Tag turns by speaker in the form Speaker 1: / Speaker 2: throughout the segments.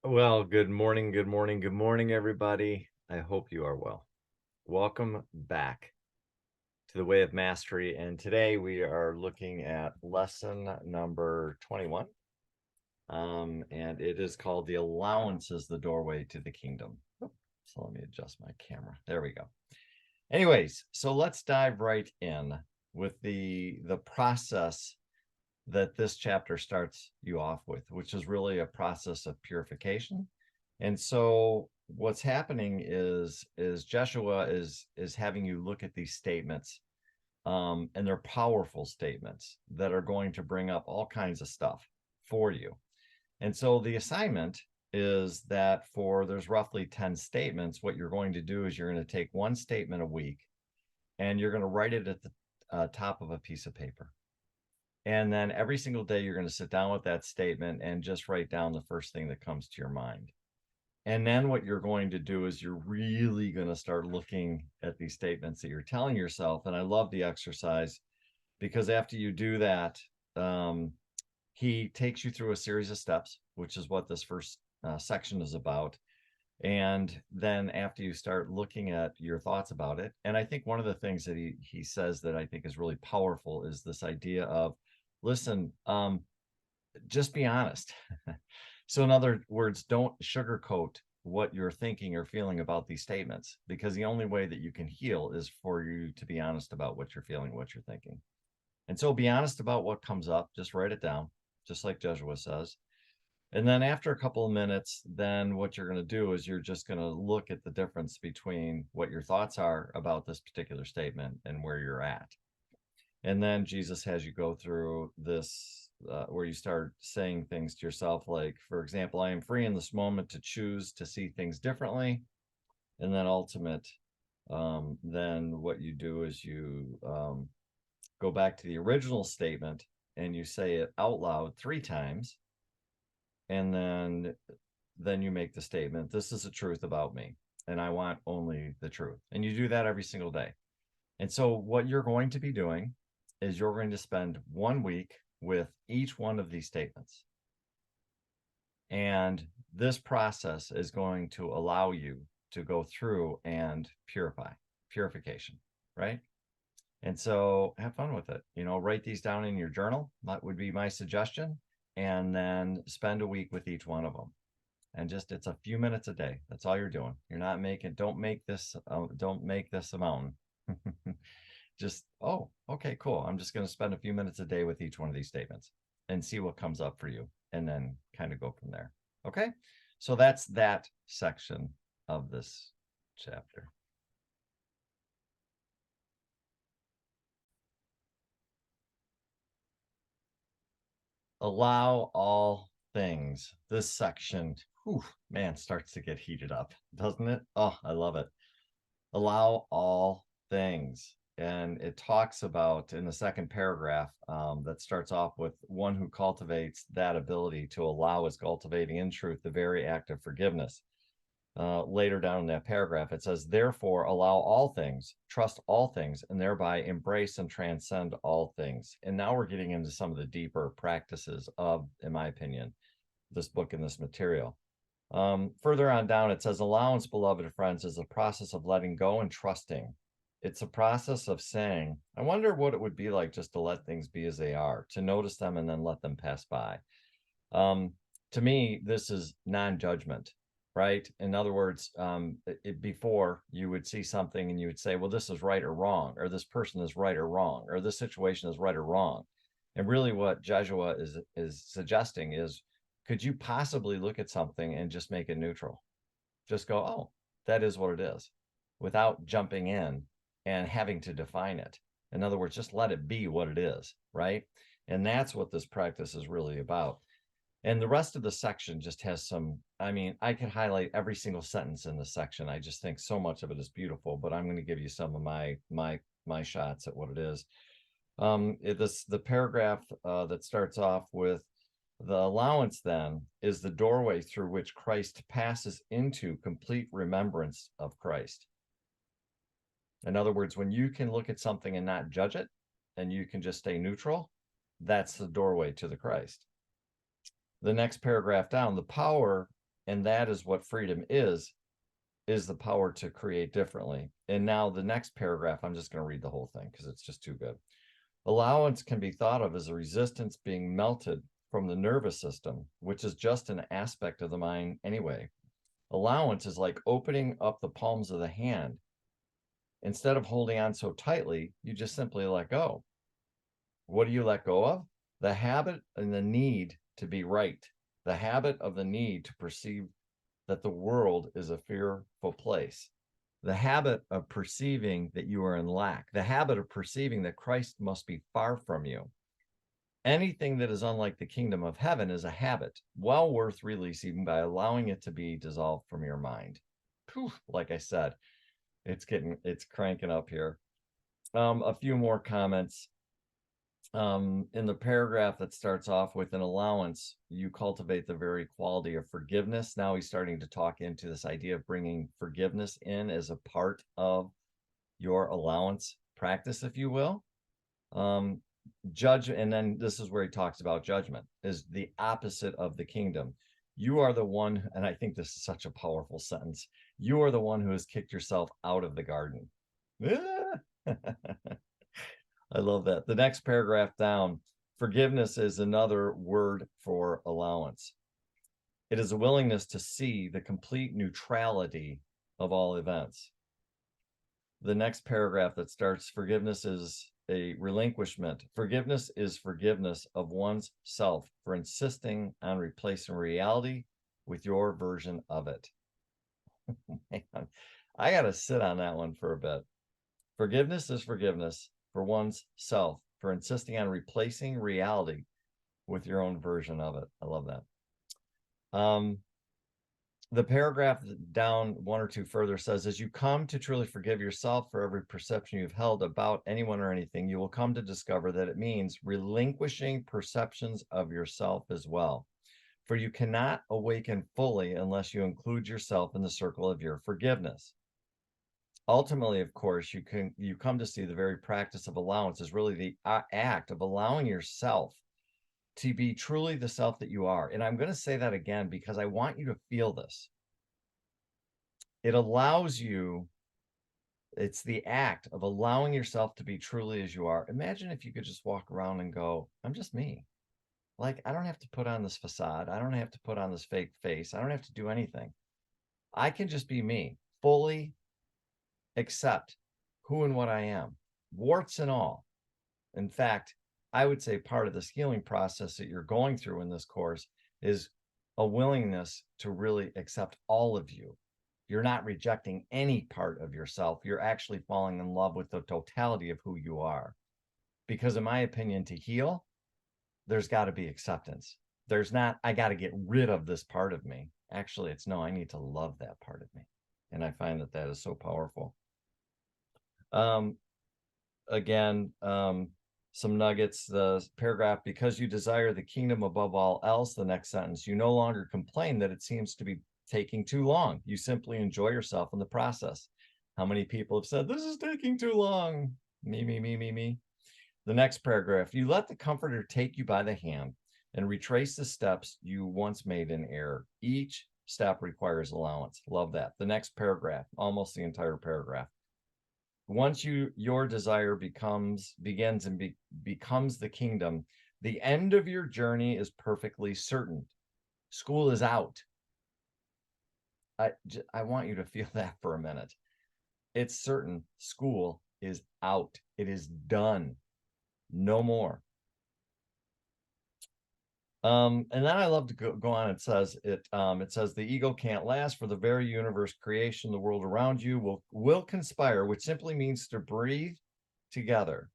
Speaker 1: Well, good morning, good morning, good morning, everybody. I hope you are well. Welcome back to the Way of Mastery. And today we are looking at lesson number 21. And it is called The Allowance is the Doorway to the Kingdom. So let me adjust my camera. There we go. Anyways, so let's dive right in with the process that this chapter starts you off with, which is really a process of purification. And so what's happening is Joshua is having you look at these statements, and they're powerful statements that are going to bring up all kinds of stuff for you. And so the assignment is that there's roughly 10 statements. What you're going to do is you're going to take one statement a week and you're going to write it at the top of a piece of paper. And then every single day, you're going to sit down with that statement and just write down the first thing that comes to your mind. And then what you're going to do is you're really going to start looking at these statements that you're telling yourself. And I love the exercise because after you do that, he takes you through a series of steps, which is what this first section is about. And then after you start looking at your thoughts about it, and I think one of the things that he says that I think is really powerful is this idea of, listen, just be honest. So in other words, don't sugarcoat what you're thinking or feeling about these statements, because the only way that you can heal is for you to be honest about what you're feeling, what you're thinking. And so be honest about what comes up, just write it down, just like Joshua says. And then after a couple of minutes, then what you're going to do is you're just going to look at the difference between what your thoughts are about this particular statement and where you're at. And then Jesus has you go through this where you start saying things to yourself, like, for example, I am free in this moment to choose to see things differently. And then then what you do is you go back to the original statement and you say it out loud 3 times. And then you make the statement, this is the truth about me, and I want only the truth. And you do that every single day. And so what you're going to be doing is you're going to spend 1 week with each one of these statements. And this process is going to allow you to go through and purification, right? And so have fun with it. Write these down in your journal. That would be my suggestion. And then spend a week with each one of them. And it's a few minutes a day. That's all you're doing. You're not don't make this a mountain. Just, oh, okay, cool. I'm just going to spend a few minutes a day with each one of these statements and see what comes up for you, and then kind of go from there. Okay. So that's that section of this chapter. Allow all things. This section, whew, man, starts to get heated up, doesn't it? Oh, I love it. Allow all things. And it talks about in the second paragraph that starts off with, one who cultivates that ability to allow is cultivating in truth the very act of forgiveness. Later down in that paragraph, it says, therefore, allow all things, trust all things, and thereby embrace and transcend all things. And now we're getting into some of the deeper practices of, in my opinion, this book and this material. Further on down, it says, allowance, beloved friends, is a process of letting go and trusting. It's a process of saying, I wonder what it would be like just to let things be as they are, to notice them and then let them pass by. To me, this is non-judgment, right? In other words, before you would see something and you would say, well, this is right or wrong, or this person is right or wrong, or this situation is right or wrong. And really what Joshua is suggesting is, could you possibly look at something and just make it neutral? Just go, oh, that is what it is, without jumping in and having to define it. In other words, just let it be what it is, right? And that's what this practice is really about. And the rest of the section just has I could highlight every single sentence in the section. I just think so much of it is beautiful, but I'm going to give you some of my shots at what it is. The paragraph that starts off with, the allowance then is the doorway through which Christ passes into complete remembrance of Christ. In other words, when you can look at something and not judge it, and you can just stay neutral, that's the doorway to the Christ. The next paragraph down, the power And that is what freedom is the power to create differently. And now the next paragraph, I'm just going to read the whole thing because it's just too good. Allowance can be thought of as a resistance being melted from the nervous system, which is just an aspect of the mind anyway. Allowance is like opening up the palms of the hand. Instead of holding on so tightly, you just simply let go. What do you let go of? The habit and the need to be right, the habit of the need to perceive that the world is a fearful place, the habit of perceiving that you are in lack, the habit of perceiving that Christ must be far from you. Anything that is unlike the kingdom of heaven is a habit well worth releasing by allowing it to be dissolved from your mind. Whew, like I said, it's cranking up here. A few more comments. In the paragraph that starts off with an allowance, you cultivate the very quality of forgiveness. Now he's starting to talk into this idea of bringing forgiveness in as a part of your allowance practice, if you will. Judge, and then this is where he talks about judgment, is the opposite of the kingdom. You are the one, and I think this is such a powerful sentence. You are the one who has kicked yourself out of the garden. I love that. The next paragraph down, forgiveness is another word for allowance. It is a willingness to see the complete neutrality of all events. The next paragraph that starts, forgiveness is a relinquishment. Forgiveness is forgiveness of one's self for insisting on replacing reality with your version of it. Man, I got to sit on that one for a bit. Forgiveness is forgiveness for one's self for insisting on replacing reality with your own version of it. I love that. The paragraph down one or two further says, as you come to truly forgive yourself for every perception you've held about anyone or anything, you will come to discover that it means relinquishing perceptions of yourself as well. For you cannot awaken fully unless you include yourself in the circle of your forgiveness. Ultimately, of course, you come to see the very practice of allowance is really the act of allowing yourself to be truly the self that you are. And I'm going to say that again because I want you to feel this. It allows you, it's the act of allowing yourself to be truly as you are. Imagine if you could just walk around and go, I'm just me. Like, I don't have to put on this facade. I don't have to put on this fake face. I don't have to do anything. I can just be me, fully accept who and what I am, warts and all. In fact, I would say part of this healing process that you're going through in this course is a willingness to really accept all of you. You're not rejecting any part of yourself. You're actually falling in love with the totality of who you are. Because in my opinion, to heal, there's got to be acceptance. There's not, I got to get rid of this part of me. Actually, it's no, I need to love that part of me. And I find that that is so powerful. Again, some nuggets, the paragraph, because you desire the kingdom above all else, the next sentence, you no longer complain that it seems to be taking too long. You simply enjoy yourself in the process. How many people have said, this is taking too long? Me. The next paragraph, you let the comforter take you by the hand and retrace the steps you once made in error. Each step requires allowance. Love that. The next paragraph, almost the entire paragraph. Once your desire begins the kingdom, the end of your journey is perfectly certain. School is out. I want you to feel that for a minute. It's certain. School is out. It is done. No more. And then I love to go on. It says the ego can't last, for the very universe creation, the world around you will conspire, which simply means to breathe together.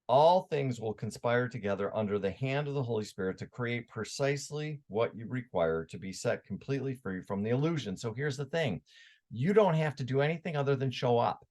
Speaker 1: All things will conspire together under the hand of the Holy Spirit to create precisely what you require to be set completely free from the illusion. So here's the thing. You don't have to do anything other than show up.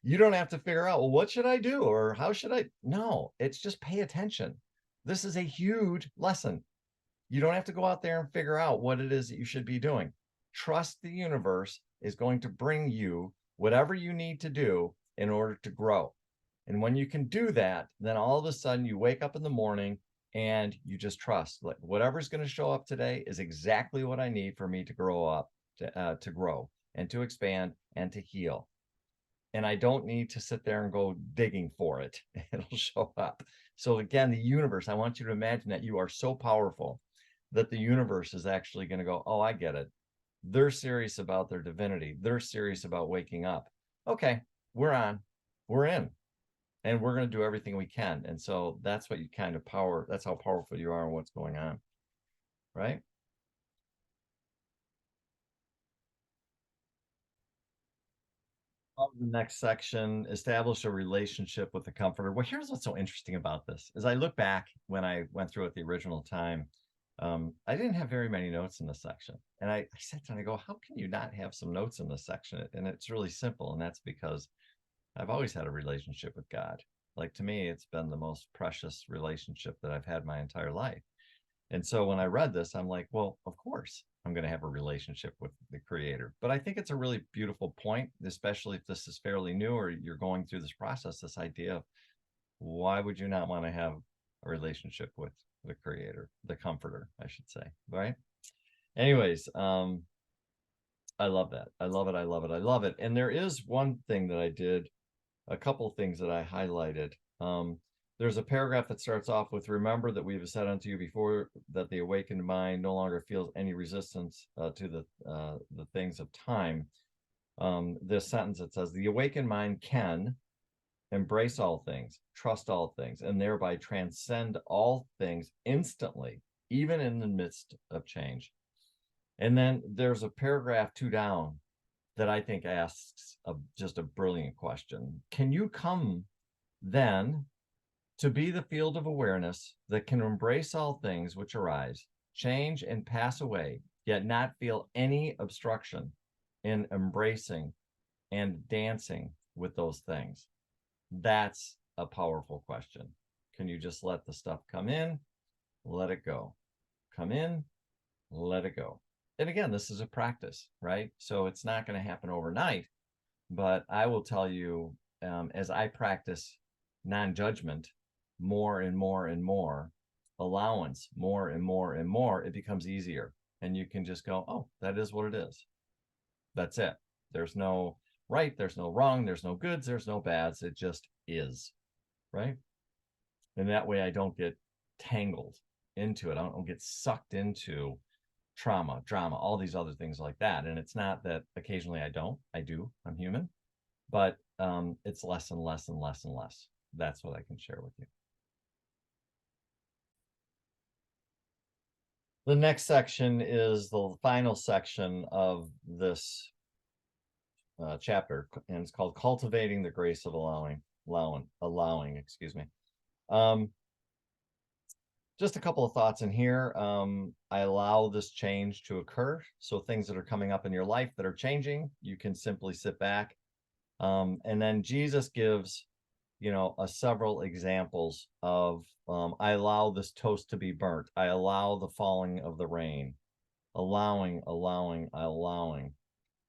Speaker 1: You don't have to figure out, well, what should I do? Or how should I? No, it's just pay attention. This is a huge lesson. You don't have to go out there and figure out what it is that you should be doing. Trust the universe is going to bring you whatever you need to do in order to grow. And when you can do that, then all of a sudden you wake up in the morning and you just trust, like, whatever's going to show up today is exactly what I need for me to grow up, to grow and to expand and to heal. And I don't need to sit there and go digging for it. It'll show up. So again, the universe, I want you to imagine that you are so powerful that the universe is actually going to go, oh, I get it. They're serious about their divinity. They're serious about waking up. Okay, we're on. We're in. And we're going to do everything we can. And so that's what you kind of power. That's how powerful you are and what's going on. Right? The next section, establish a relationship with the comforter. Well, here's what's so interesting about this. As I look back when I went through it the original time, I didn't have very many notes in this section. And I sat down and I go, how can you not have some notes in this section? And it's really simple. And that's because I've always had a relationship with God. Like, to me, it's been the most precious relationship that I've had my entire life. And so when I read this, I'm like, well, of course I'm going to have a relationship with the creator. But I think it's a really beautiful point, especially if this is fairly new or you're going through this process, this idea of why would you not want to have a relationship with the creator, the comforter, I should say, right? Anyways, I love that. I love it. I love it. I love it. And there is one thing that I did, a couple of things that I highlighted. There's a paragraph that starts off with, remember that we have said unto you before that the awakened mind no longer feels any resistance to the things of time. This sentence, it says, the awakened mind can embrace all things, trust all things, and thereby transcend all things instantly, even in the midst of change. And then there's a paragraph two down that I think asks just a brilliant question. Can you come then to be the field of awareness that can embrace all things which arise, change, and pass away, yet not feel any obstruction in embracing and dancing with those things? That's a powerful question. Can you just let the stuff come in, let it go? Come in, let it go. And again, this is a practice, right? So it's not going to happen overnight, but I will tell you, as I practice non-judgment more and more and more, allowance more and more and more, it becomes easier. And you can just go, oh, that is what it is. That's it. There's no right, there's no wrong, there's no goods, there's no bads. It just is, right? And that way I don't get tangled into it. I don't get sucked into trauma, drama, all these other things like that. And it's not that occasionally I don't, I do, I'm human, but it's less and less and less and less. That's what I can share with you. The next section is the final section of this chapter, and it's called Cultivating the Grace of Allowing, excuse me. Just a couple of thoughts in here. I allow this change to occur. So things that are coming up in your life that are changing, you can simply sit back. And then Jesus gives, several examples of, I allow this toast to be burnt. I allow the falling of the rain, allowing,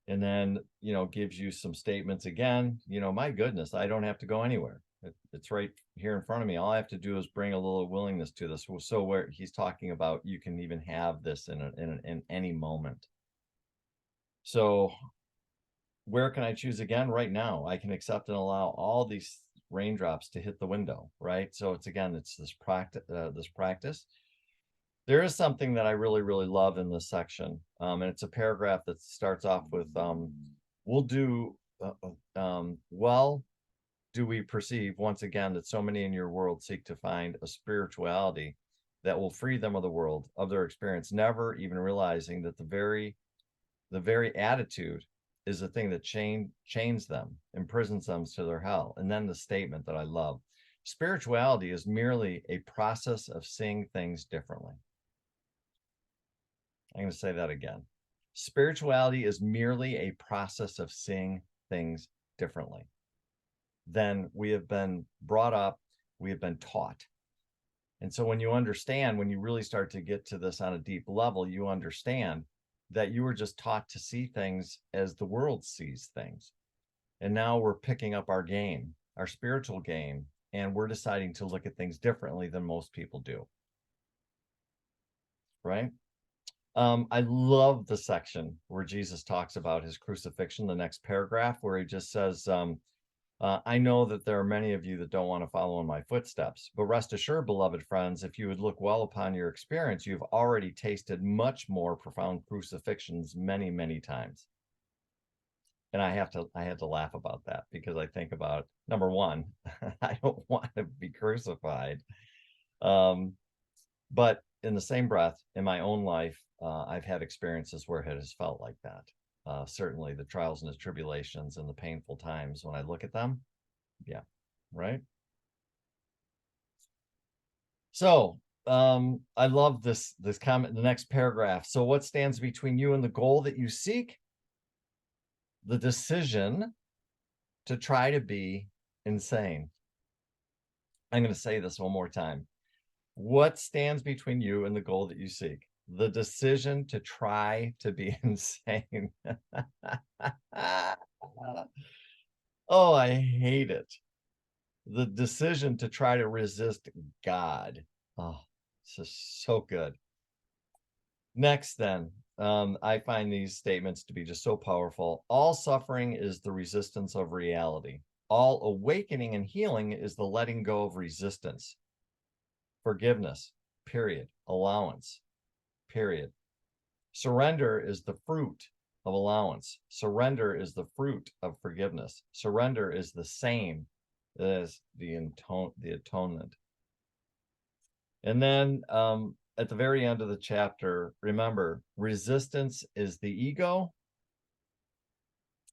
Speaker 1: and then, gives you some statements again. My goodness, I don't have to go anywhere. It's right here in front of me. All I have to do is bring a little willingness to this. So where he's talking about, you can even have this in any moment. So where can I choose again? Right now, I can accept and allow all these raindrops to hit the window, right? So it's this practice. There is something that I really, really love in this section. And it's a paragraph that starts off with, we'll do, well, do we perceive once again that so many in your world seek to find a spirituality that will free them of the world, of their experience, never even realizing that the very attitude is the thing that chains them, imprisons them to their hell. And then the statement that I love, spirituality is merely a process of seeing things differently. I'm going to say that again. Spirituality is merely a process of seeing things differently than we have been brought up, we have been taught. And so when you really start to get to this on a deep level, you understand that you were just taught to see things as the world sees things. And now we're picking up our game, our spiritual game, and we're deciding to look at things differently than most people do. right? I love the section where Jesus talks about his crucifixion, the next paragraph, where he just says, I know that there are many of you that don't want to follow in my footsteps, but rest assured, beloved friends, if you would look well upon your experience, you've already tasted much more profound crucifixions many, many times. And I had to laugh about that because I think about, number one, I don't want to be crucified. But in the same breath, in my own life, I've had experiences where it has felt like that. Certainly the trials and the tribulations and the painful times, when I look at them, yeah, right? So I love this comment, the next paragraph. So what stands between you and the goal that you seek? The decision to try to be insane. I'm going to say this one more time. What stands between you and the goal that you seek? The decision to try to be insane. Oh, I hate it. The decision to try to resist God. Oh, it's just so good. Next, then, I find these statements to be just so powerful. All suffering is the resistance of reality. All awakening and healing is the letting go of resistance. Forgiveness, period. Allowance, period. Surrender is the fruit of allowance. Surrender is the fruit of forgiveness. Surrender is the same as the atonement. And then at the very end of the chapter, remember, resistance is the ego,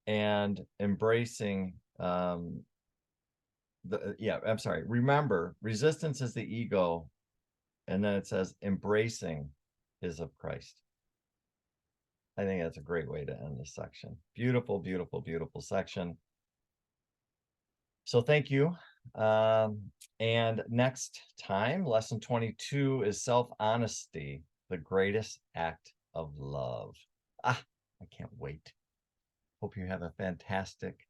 Speaker 1: and embracing remember, resistance is the ego, and then it says embracing is of Christ. I think that's a great way to end this section. Beautiful, beautiful, beautiful section. So thank you. And next time, lesson 22 is self-honesty, the greatest act of love. I can't wait. Hope you have a fantastic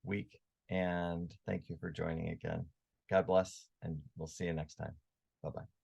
Speaker 1: week, and thank you for joining again. God bless, and we'll see you next time. Bye-bye.